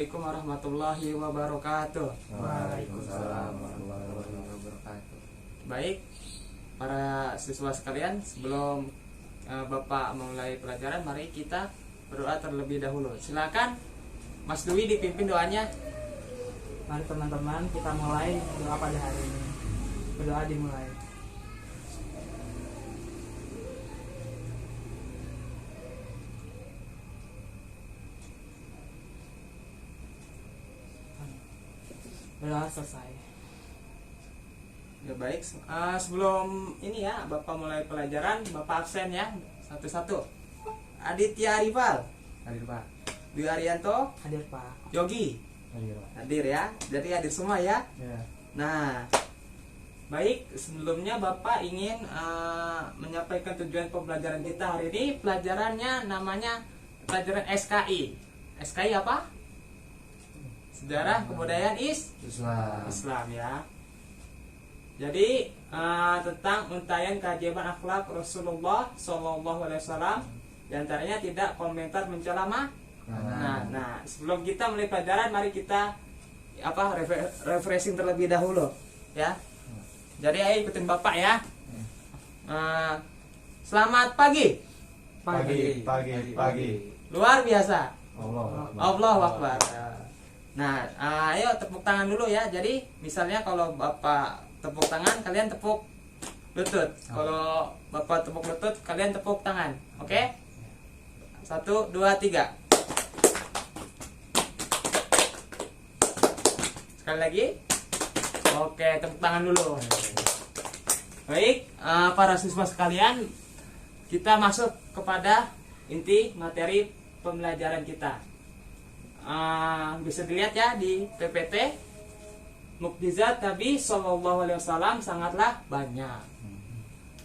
Assalamualaikum warahmatullahi wabarakatuh. Waalaikumsalam warahmatullahi wabarakatuh. Baik, para siswa sekalian, sebelum Bapak memulai pelajaran, mari kita berdoa terlebih dahulu. Silakan Mas Dwi dipimpin doanya. Mari teman-teman kita mulai doa pada hari ini. Berdoa dimulai. Berdoa selesai. Ya baik, sebelum ini ya Bapak mulai pelajaran, Bapak absen ya satu-satu. Aditya Rival, Hadir Pak. Dwi Arianto, Hadir Pak. Yogi Hadir Pak. hadir ya. Jadi hadir semua ya. Ya. Nah, baik, sebelumnya Bapak ingin menyampaikan tujuan pembelajaran kita hari ini. Pelajarannya namanya pelajaran SKI. SKI apa? Sejarah Kebudayaan Islam ya. Jadi tentang untayan keajaiban akhlak Rasulullah Shallallahu Alaihi Wasallam, diantaranya tidak komentar mencela makanan. Nah, sebelum kita mulai pelajaran, mari kita refreshing terlebih dahulu ya. Jadi ayo ikutin Bapak ya. Selamat pagi. Pagi. Luar biasa. Allah. Akbar. Nah, ayo tepuk tangan dulu ya. Jadi misalnya kalau Bapak tepuk tangan, kalian tepuk lutut. Kalau Bapak tepuk lutut, kalian tepuk tangan. Oke? 1, 2, 3. Sekali lagi. Oke, tepuk tangan dulu. Baik, para siswa sekalian, kita masuk kepada inti materi pembelajaran kita. Bisa dilihat ya di PPT, mukjizat Nabi Shallallahu Alaihi Wasallam sangatlah banyak.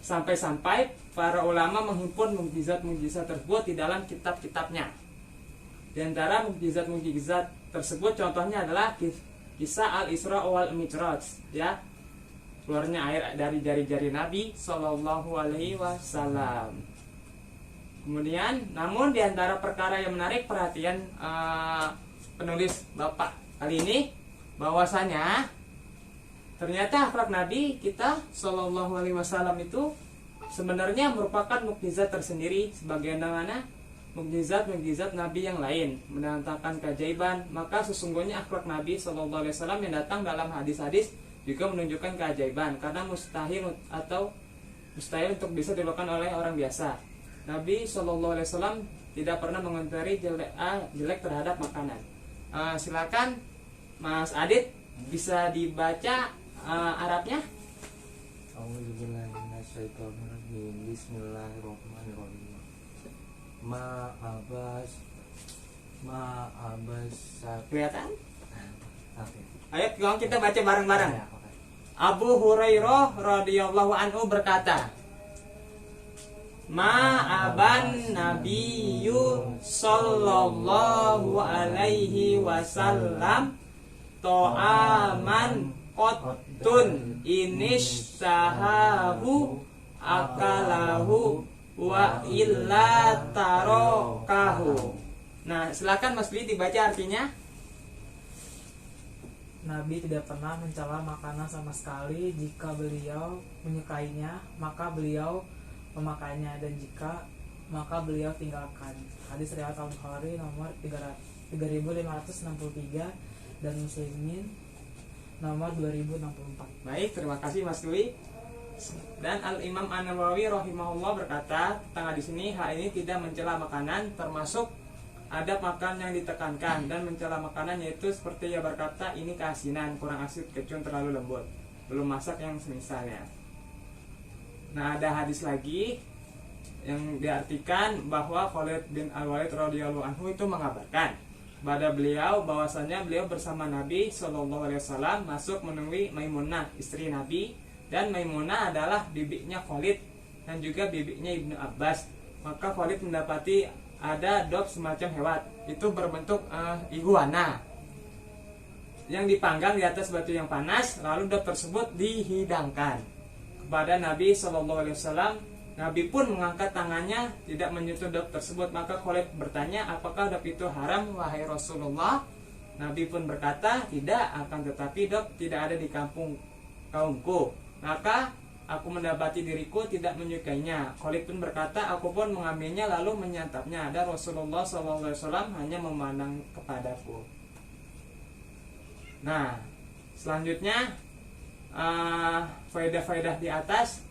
Sampai-sampai para ulama menghimpun mukjizat-mukjizat tersebut di dalam kitab-kitabnya. Di antara mukjizat-mukjizat tersebut contohnya adalah kisah Al-Isra wal Mi'raj ya. Keluarnya air dari jari-jari Nabi Shallallahu Alaihi Wasallam. Kemudian, namun di antara perkara yang menarik perhatian penulis Bapak kali ini, bahwasanya ternyata akhlak Nabi kita Shallallahu Alaihi Wasallam itu sebenarnya merupakan mukjizat tersendiri, sebagaimana mukjizat Nabi yang lain mendatangkan keajaiban. Maka sesungguhnya akhlak Nabi Shallallahu Alaihi Wasallam yang datang dalam hadis-hadis juga menunjukkan keajaiban, karena mustahil untuk bisa dilakukan oleh orang biasa. Nabi Shallallahu Alaihi Wasallam tidak pernah mengomentari jelek terhadap makanan. Silakan Mas Adit, bisa dibaca Arabnya? Bismillahirrahmanirrahim. Ma'abas Kelihatan? Oke. Ayo kita baca bareng-bareng. Ya, oke. Abu Hurairah radhiyallahu anhu berkata, Ma'aban Nabiyyu sallallahu alaihi wasallam to'aman qattun inishtahahu akalahu wa illa tarokahu. Nah, silakan Mas Dwi dibaca artinya. Nabi tidak pernah mencela makanan sama sekali. Jika beliau menyukainya, maka beliau memakainya, dan jika maka beliau tinggalkan. Hadis riwayat Al-Bukhari nomor 3563 dan Muslimin nomor 2064. Baik, terima kasih Mas Dwi. Dan Al-Imam An-Nawawi rahimahullah berkata tentang di sini, hal ini tidak mencela makanan, termasuk adab makan yang ditekankan. Dan mencela makanan yaitu seperti ia berkata, ini keasinan, kurang asin, kecut, terlalu lembut, belum masak yang semisalnya. Nah, ada hadis lagi yang diartikan bahwa Khalid bin Al-Walid radhiyallahu anhu itu mengabarkan pada beliau bahwasanya beliau bersama Nabi Shallallahu Alaihi Wasallam masuk menemui Maimunah, istri Nabi, dan Maimunah adalah bibinya Khalid dan juga bibinya Ibnu Abbas. Maka Khalid mendapati ada dop semacam hewan itu berbentuk iguana yang dipanggang di atas batu yang panas, lalu dop tersebut dihidangkan kepada Nabi Shallallahu Alaihi Wasallam. Nabi pun mengangkat tangannya tidak menyentuh dop tersebut. Maka Khalid bertanya, apakah dop itu haram wahai Rasulullah? Nabi pun berkata, tidak, akan tetapi dok tidak ada di kaumku. Maka aku mendapati diriku tidak menyukainya. Khalid pun berkata, aku pun mengambilnya lalu menyantapnya. Dan Rasulullah SAW hanya memandang kepadaku. Nah, selanjutnya faedah-faedah di atas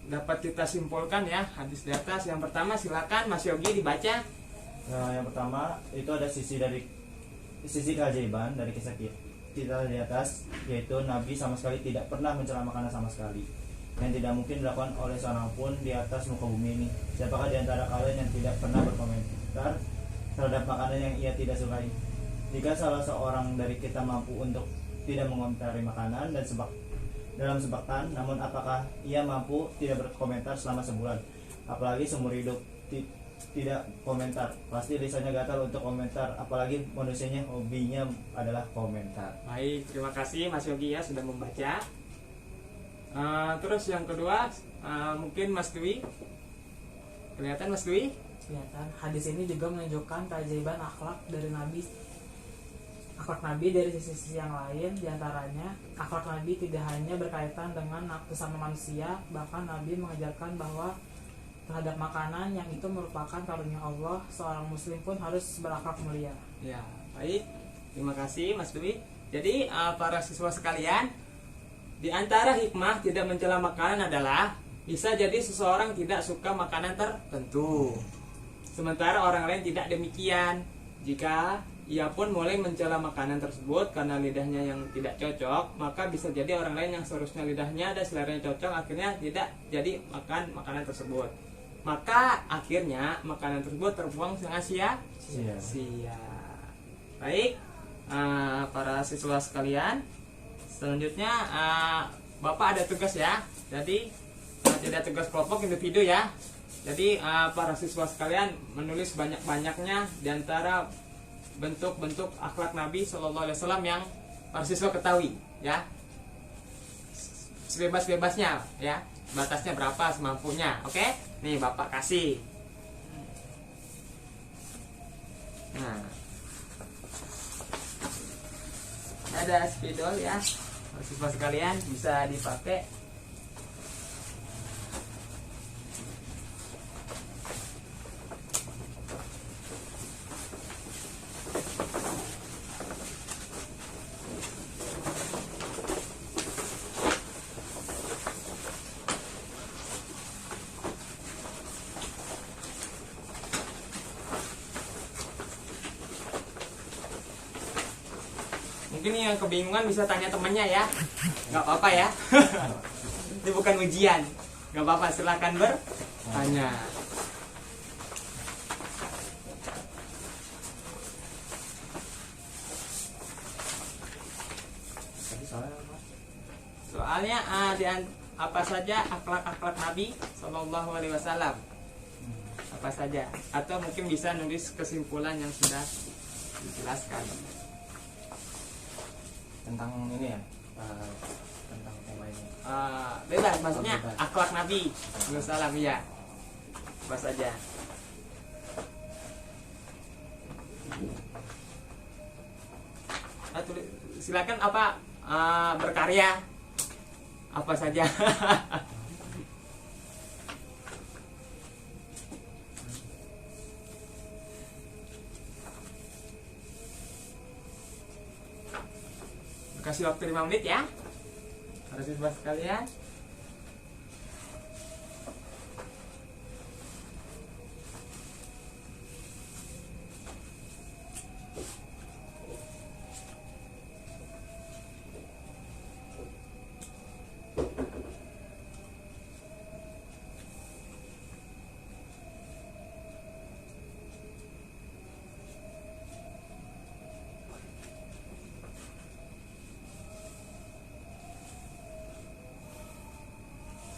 dapat kita simpulkan ya, hadis di atas. Yang pertama silakan Mas Yogi dibaca. Nah, yang pertama itu ada sisi keajaiban dari kisah kita di atas, yaitu Nabi sama sekali tidak pernah mencela makanan sama sekali, yang tidak mungkin dilakukan oleh seorang pun di atas muka bumi ini. Siapakah di antara kalian yang tidak pernah berkomentar terhadap makanan yang ia tidak sukai? Jika salah seorang dari kita mampu untuk tidak mengomentari makanan dan dalam sepekan, namun apakah ia mampu tidak berkomentar selama sebulan, apalagi seumur hidup? Tidak komentar, pasti lisannya gatal untuk komentar, apalagi manusianya hobinya adalah komentar. Baik, terima kasih Mas Yogi ya sudah membaca. Terus yang kedua mungkin Mas Dwi. Kelihatan Mas Dwi? Kelihatan. Hadis ini juga menunjukkan keajaiban akhlak dari Nabi. Akhlak Nabi dari sisi-sisi yang lain, diantaranya akhlak Nabi tidak hanya berkaitan dengan nafsu sama manusia, bahkan Nabi mengajarkan bahwa terhadap makanan yang itu merupakan karunia Allah, seorang muslim pun harus berakhlak mulia. Ya, baik. Terima kasih Mas Dwi. Jadi para siswa sekalian, di antara hikmah tidak mencela makanan adalah bisa jadi seseorang tidak suka makanan tertentu, sementara orang lain tidak demikian. Jika ia pun mulai mencela makanan tersebut karena lidahnya yang tidak cocok, maka bisa jadi orang lain yang seharusnya lidahnya dan seleranya cocok akhirnya tidak jadi makan makanan tersebut. Maka akhirnya makanan tersebut terbuang dengan sia-sia. Baik, para siswa sekalian, selanjutnya Bapak ada tugas ya. Jadi tidak tugas kelompok, individu ya. Jadi para siswa sekalian menulis banyak-banyaknya diantara bentuk-bentuk akhlak Nabi SAW yang para siswa ketahui ya. Sebebas-bebasnya ya. Batasnya berapa semampunya, oke? Nih Bapak kasih. Nah, ada spidol ya, siswa sekalian bisa dipakai. Mungkin yang kebingungan bisa tanya temannya ya, nggak apa-apa ya. Ini bukan ujian, nggak apa-apa, silakan bertanya. Soalnya apa saja akhlak-akhlak Nabi SAW, apa saja, atau mungkin bisa nulis kesimpulan yang sudah dijelaskan. Tentang ini ya, tentang tema ini. Bebas, maksudnya Bebas. akhlak Nabi SAW ya, apa saja. Silakan apa berkarya apa saja. Kasih waktu 5 menit ya para siswa sekalian.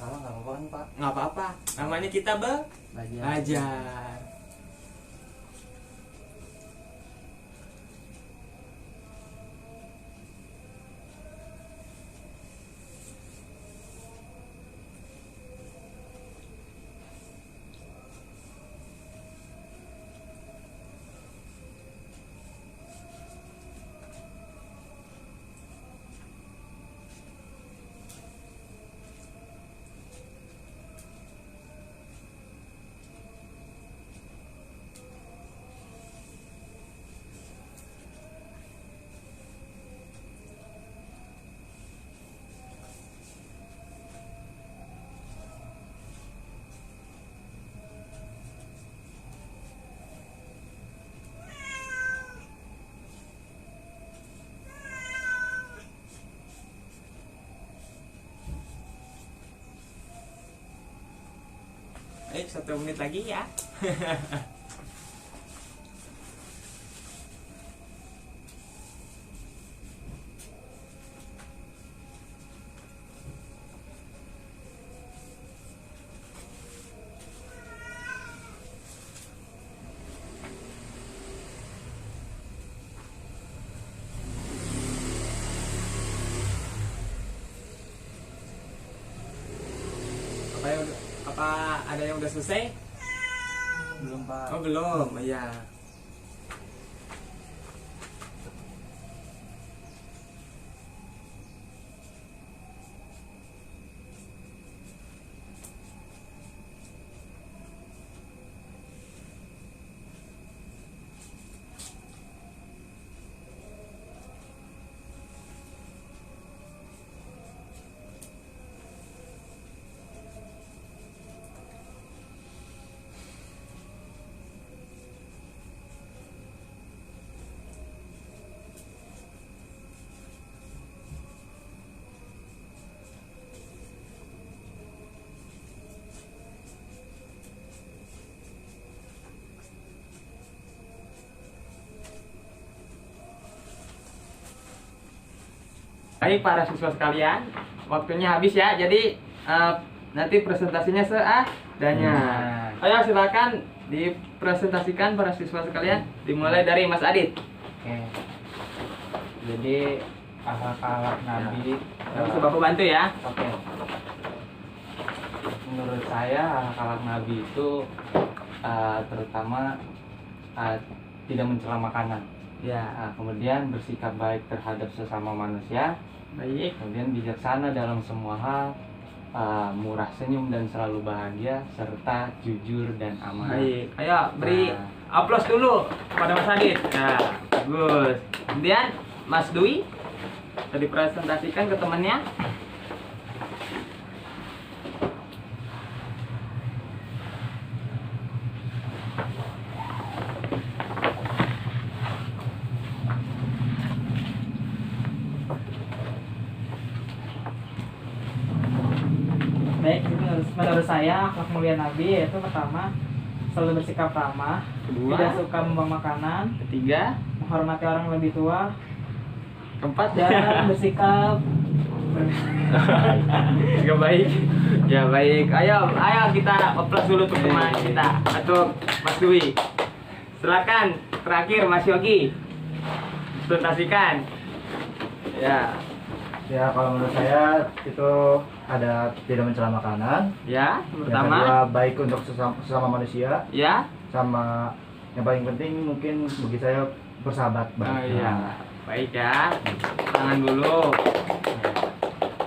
Salah nggak apa-apa kan Pak? Nggak apa-apa, namanya kita belajar. Baik, 1 menit lagi ya. Apa ada yang udah selesai? Belum Pak. Oh belum, ya. Baik para siswa sekalian, waktunya habis ya. Jadi nanti presentasinya seadanya. Ayo silakan dipresentasikan para siswa sekalian. Dimulai dari Mas Adit. Oke. Jadi akhlak Nabi. Bisa Bapak bantu ya. Oke. Menurut saya akhlak Nabi itu terutama tidak mencela makanan. Ya, Kemudian bersikap baik terhadap sesama manusia. baik. Kemudian bijaksana dalam semua hal, murah senyum dan selalu bahagia, serta jujur dan amanah. Baik. Ayo beri Nah. aplaus dulu kepada Mas Adit. Nah, bagus. Kemudian Mas Dwi bisa dipresentasikan ke temannya. Baik, menurut saya akhlak mulia Nabi yaitu pertama selalu bersikap ramah, Kedua. tidak suka membuang makanan, Ketiga. menghormati orang yang lebih tua, Keempat. dan bersikap Juga baik. Ya baik. Ayo kita aplaus dulu untuk teman kita atau Mas Dwi. Silakan terakhir Mas Yogi. Presentasikan. Ya. Ya, kalau menurut saya itu ada tidak mencela makanan. Ya, Yang pertama. kedua, baik untuk sesama manusia. Ya. Sama yang paling penting mungkin bagi saya bersahabat Oh baik. iya. Baik ya. Tangan dulu.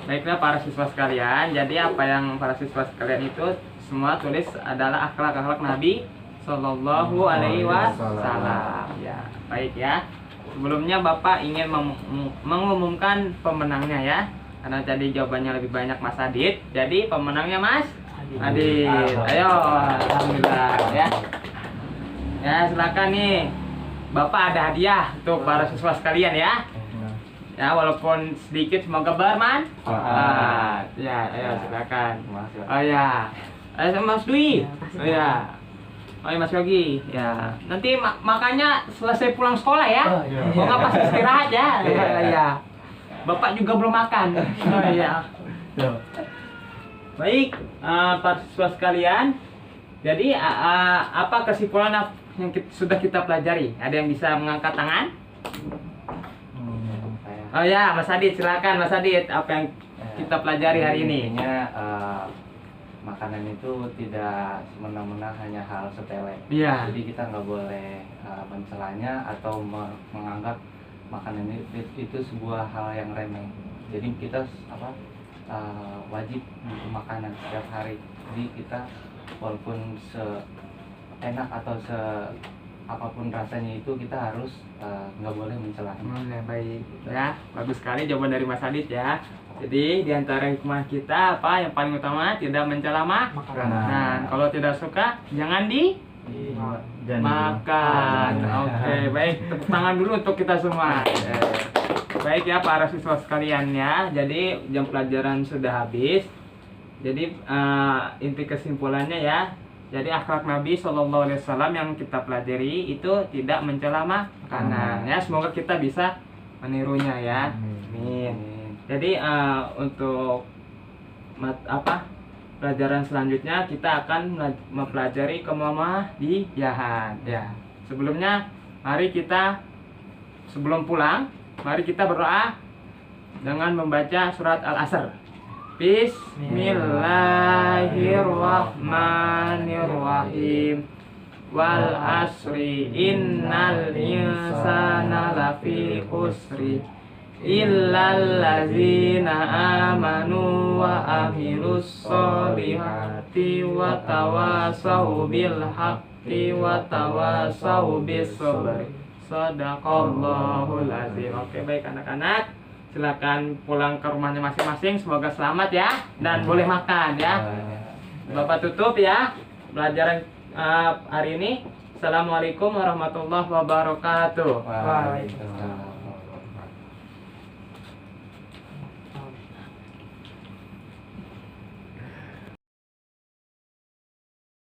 Baiklah para siswa sekalian. Jadi apa yang para siswa sekalian itu semua tulis adalah akhlak-akhlak Nabi Sallallahu Alaihi Wasallam. Ya, baik ya. Sebelumnya Bapak ingin mengumumkan pemenangnya ya. Karena tadi jawabannya lebih banyak Mas Adit. Jadi pemenangnya Mas Adit. Ayo, alhamdulillah ya. Ya, silakan nih. Bapak ada hadiah untuk para siswa sekalian ya. Ya, walaupun sedikit semoga bermanfaat. Ya, ayo silakan. Oh ya. Ayo Mas Dwi. Oh ya. Oh ya Mas Yogi. Ya. Nanti makannya selesai pulang sekolah ya. Oh nggak pas istirahat ya. Iya. Bapak juga belum makan. Oh iya. Baik, para siswa sekalian. Jadi apa kesimpulan yang sudah kita pelajari? Ada yang bisa mengangkat tangan? Oh ya, Mas Adit, silakan Mas Adit. Apa yang kita pelajari hari ini? Intinya makanan itu tidak semena-mena hanya hal sepele. Iya. Jadi kita nggak boleh mencelanya atau menganggap makanan itu sebuah hal yang remeh. Jadi kita wajib untuk makanan setiap hari. Jadi kita walaupun enak atau apapun rasanya itu kita harus nggak boleh mencelanya. Baik ya, bagus sekali jawaban dari Mas Adit ya. Jadi di antara hikmah kita apa yang paling utama tidak mencela makanan. Nah, kalau tidak suka jangan makan. Oke, baik, tepuk tangan dulu untuk kita semua. Baik ya para siswa sekalian ya. Jadi jam pelajaran sudah habis. Jadi inti kesimpulannya ya, Jadi akhlak Nabi SAW yang kita pelajari itu tidak mencela makanan. Ya, semoga kita bisa menirunya ya. Amin. Jadi untuk pelajaran selanjutnya kita akan mempelajari kemuhamadiyahan ya. Sebelumnya mari kita sebelum pulang mari kita berdoa dengan membaca surat Al-Asr. Bismillahirrahmanirrahim. Wal asri innal insana lafi khusri illal ladzina amanu wa amilus solihati wa tawasau bil haqqi wa tawasau bis sabri. Shadaqallahul azim. Oke, baik anak-anak, silakan pulang ke rumahnya masing-masing. Semoga selamat ya dan boleh makan ya. Bapak tutup ya pelajaran hari ini. Assalamualaikum warahmatullahi wabarakatuh. Waalaikumsalam.